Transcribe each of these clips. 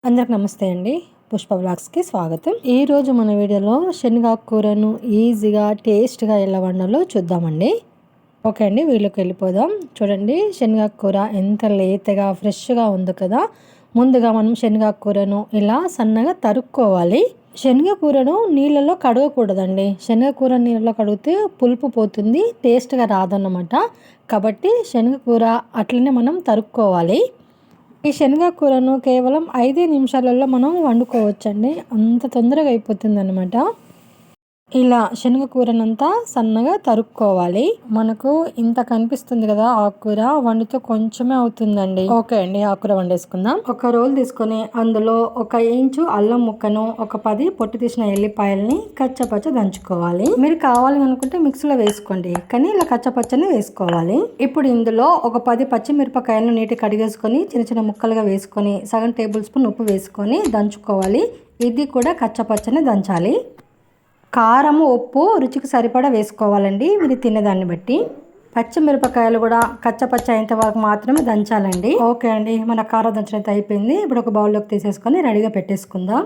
అందరికి నమస్తే అండి. పుష్ప వ్లాగ్స్కి స్వాగతం. ఈరోజు మన వీడియోలో శనగాకు కూరను ఈజీగా టేస్ట్గా ఎలా వండాలో చూద్దామండి. ఓకే అండి, వీళ్ళకి వెళ్ళిపోదాం. చూడండి, శనగాకు కూర ఎంత లేతగా ఫ్రెష్గా ఉంది కదా. ముందుగా మనం శనగాకు కూరను ఇలా సన్నగా తరుక్కోవాలి. శనగ కూరను నీళ్ళలో కడగకూడదండి. శనగ కూర నీళ్ళలో కడిగితే పులుపు పోతుంది, టేస్ట్గా రాదన్నమాట. కాబట్టి శనగ కూర అట్లనే మనం తరుక్కోవాలి. ఈ శనగ కూరను కేవలం 5 నిమిషాలలో మనం వండుకోవచ్చండి. అంత తొందరగా అయిపోతుందన్నమాట. ఇలా శనగ కూరనంతా సన్నగా తరుక్కోవాలి. మనకు ఇంత కనిపిస్తుంది కదా ఆకుకూర, వండితే కొంచెమే అవుతుందండి. ఓకే అండి, ఆకుకూర వండేసుకుందాం. ఒక రోల్ తీసుకొని అందులో 1 ఇంచు అల్లం ముక్కను, ఒక 10 పొట్టు తీసిన ఎల్లిపాయల్ని కచ్చపచ్చ దంచుకోవాలి. మీరు కావాలి అనుకుంటే మిక్సీలో వేసుకోండి, కానీ ఇలా కచ్చపచ్చని వేసుకోవాలి. ఇప్పుడు ఇందులో ఒక 10 పచ్చిమిరపకాయలను నీటి కడిగేసుకొని చిన్న చిన్న ముక్కలుగా వేసుకొని సగం టేబుల్ స్పూన్ ఉప్పు వేసుకొని దంచుకోవాలి. ఇది కూడా కచ్చపచ్చని దంచాలి. కారము ఉప్పు రుచికి సరిపడా వేసుకోవాలండి, మీరు తినేదాన్ని బట్టి. పచ్చిమిరపకాయలు కూడా కచ్చపచ్చ అయ్యేంత వరకు మాత్రమే దంచాలండి. ఓకే అండి, మన కారం దంచినట్టు అయిపోయింది. ఇప్పుడు ఒక బౌల్లోకి తీసేసుకొని రెడీగా పెట్టేసుకుందాం.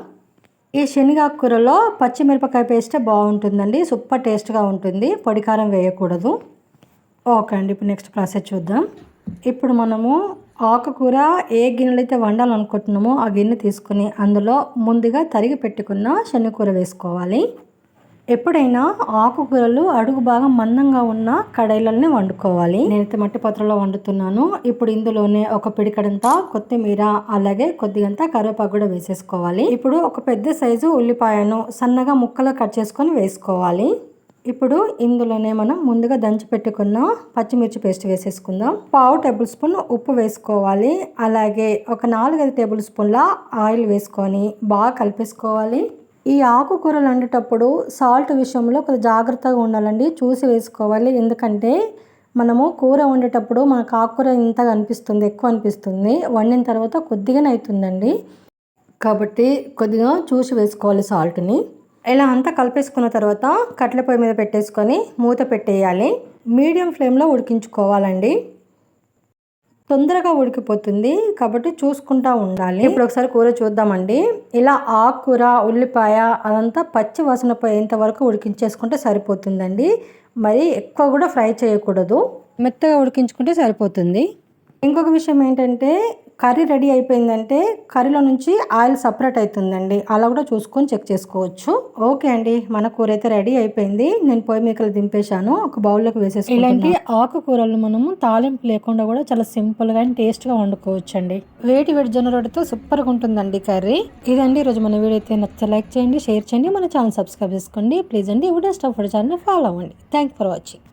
ఈ శనగాకు కూరలో పచ్చిమిరపకాయ పేస్టే బాగుంటుందండి, సూపర్ టేస్ట్గా ఉంటుంది. పొడి కారం వేయకూడదు. ఓకే అండి, ఇప్పుడు నెక్స్ట్ ప్రాసెస్ చూద్దాం. ఇప్పుడు మనము ఆకుకూర ఏ గిన్నెలో అయితే వండాలనుకుంటున్నామో ఆ గిన్నె తీసుకుని అందులో ముందుగా తరిగి పెట్టుకున్న శనగకూర వేసుకోవాలి. ఎప్పుడైనా ఆకుకూరలు అడుగు బాగా మందంగా ఉన్న కడాయిలనే వండుకోవాలి. నేనైతే మట్టి పాత్రలో వండుతున్నాను. ఇప్పుడు ఇందులోనే ఒక పిడికడంతా కొత్తిమీర, అలాగే కొద్దిగంతా కరివేపాకు కూడా వేసేసుకోవాలి. ఇప్పుడు ఒక పెద్ద సైజు ఉల్లిపాయను సన్నగా ముక్కలు కట్ చేసుకొని వేసుకోవాలి. ఇప్పుడు ఇందులోనే మనం ముందుగా దంచి పెట్టుకున్న పచ్చిమిర్చి పేస్ట్ వేసేసుకుందాం. 1/2 టేబుల్ స్పూన్ ఉప్పు వేసుకోవాలి. అలాగే ఒక 4-5 టేబుల్ స్పూన్ల ఆయిల్ వేసుకొని బాగా కలిపేసుకోవాలి. ఈ ఆకుకూరలు వండేటప్పుడు సాల్ట్ విషయంలో కొద్దిగా జాగ్రత్తగా ఉండాలండి, చూసి వేసుకోవాలి. ఎందుకంటే మనము కూర వండేటప్పుడు మనకు ఆకుకూర ఇంతగా అనిపిస్తుంది, ఎక్కువ అనిపిస్తుంది. వండిన తర్వాత కొద్దిగానే అవుతుందండి, కాబట్టి కొద్దిగా చూసి వేసుకోవాలి సాల్ట్ని. ఇలా అంతా కలిపేసుకున్న తర్వాత కట్టెల పొయ్యి మీద పెట్టేసుకొని మూత పెట్టేయాలి. మీడియం ఫ్లేమ్లో ఉడికించుకోవాలండి. తొందరగా ఉడికిపోతుంది, కాబట్టి చూసుకుంటా ఉండాలి. ఇప్పుడు ఒకసారి కూర చూద్దామండి. ఇలా ఆకుకూర, ఉల్లిపాయ అదంతా పచ్చి వాసన పోయేంత వరకు ఉడికించేసుకుంటే సరిపోతుందండి. మరి ఎక్కువ కూడా ఫ్రై చేయకూడదు, మెత్తగా ఉడికించుకుంటే సరిపోతుంది. ఇంకొక విషయం ఏంటంటే, కర్రీ రెడీ అయిపోయిందంటే కర్రీలో నుంచి ఆయిల్ సపరేట్ అవుతుందండి, అలా కూడా చూసుకొని చెక్ చేసుకోవచ్చు. ఓకే అండి, మన కూర అయితే రెడీ అయిపోయింది. నేను పొయ్యి మీకలు దింపేశాను, ఒక బౌల్లోకి వేసేసి. ఇలాంటి ఆకుకూరలు మనము తాలింపు లేకుండా కూడా చాలా సింపుల్గా అండ్ టేస్ట్గా వండుకోవచ్చు అండి. వేడి జొన్న రొట్టెతో సూపర్గా ఉంటుందండి కర్రీ. ఇదండి ఈరోజు మన వీడియో అయితే నచ్చితే లైక్ చేయండి, షేర్ చేయండి, మన ఛానల్ సబ్స్క్రైబ్ చేసుకోండి ప్లీజ్ అండి. వుడ్ స్టఫ్ ఛానల్ ఫాలో అవ్వండి. Thank for watching.